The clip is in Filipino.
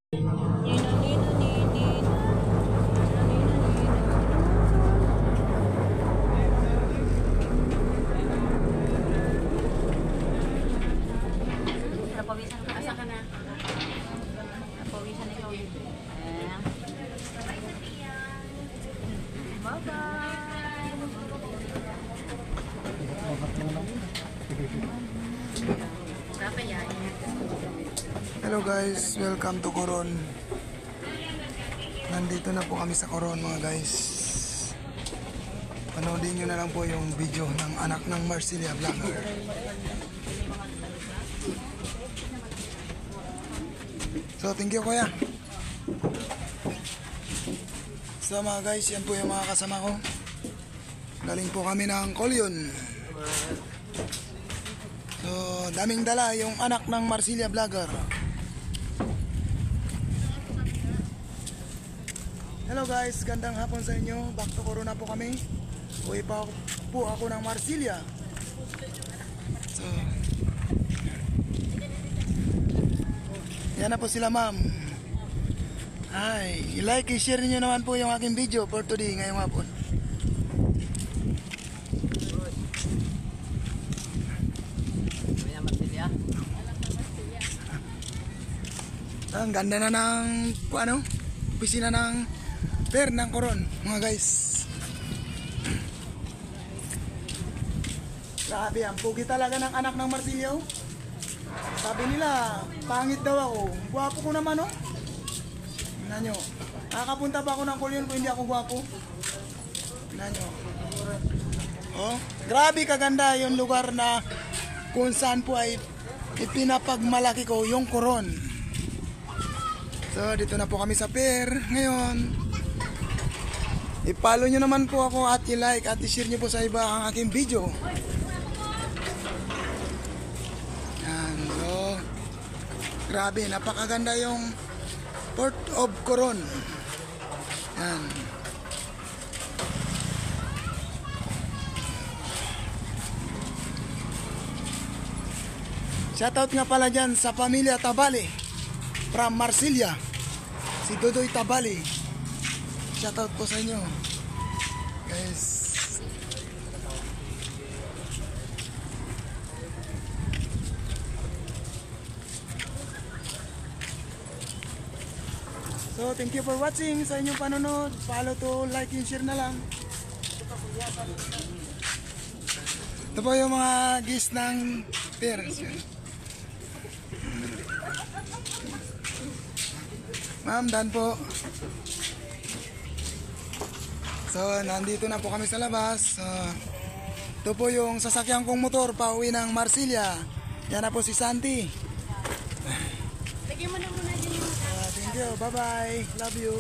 Napawisan ka. Asa ka na? Napawisan ikaw dito. Bye-bye! Hello guys, welcome to Coron. Nandito na po kami sa Coron mga guys. Panoodin nyo na lang po yung video ng anak ng Marsilia Vlogger. So thank you kuya. So mga guys, yan po yung mga kasama ko. Galing po kami ng Colyon. So daming dala yung anak ng Marsilia Vlogger. Hello guys, gandang hapon sa inyo. Back to Coron na po kami. Uwi pa po ako ng Marsilia. So yan na po sila ma'am. Hi, i-like, i-share niyo naman po yung aking video for today ngayong hapon. Ang ganda na ng ano, opisina ng fair ng Coron mga guys. Grabe, ang pugi talaga ng anak ng Marsilia. Sabi nila, pangit daw ako. Gwapo ko naman, oh. Tingnan nyo. Nakakapunta pa ako ng Colyon kung hindi ako gwapo. Tingnan nyo. Oh, grabe kaganda yung lugar na kung saan po ay ipinapagmalaki ko yung Coron. So, dito na po kami sa fair ngayon. I-follow nyo naman po ako at i-like at i-share nyo po sa iba ang aking video. Grabe, napakaganda yung Port of Coron. Yan. Shoutout nga pala dyan sa pamilya Tabale from Marsilia. Si Dodoy Tabale. Shoutout po sa inyo. Guys. So, thank you for watching sa inyong panonood. Follow to, like and share na lang. Ito po yung mga guests ng parents. Ma'am, dan po. So, nandito na po kami sa labas. Ito po yung sasakyan kong motor pauwi ng Marsilia. Yan na po si Santi. Lagyan mo na muna din yung Thank you. Bye-bye. Love you.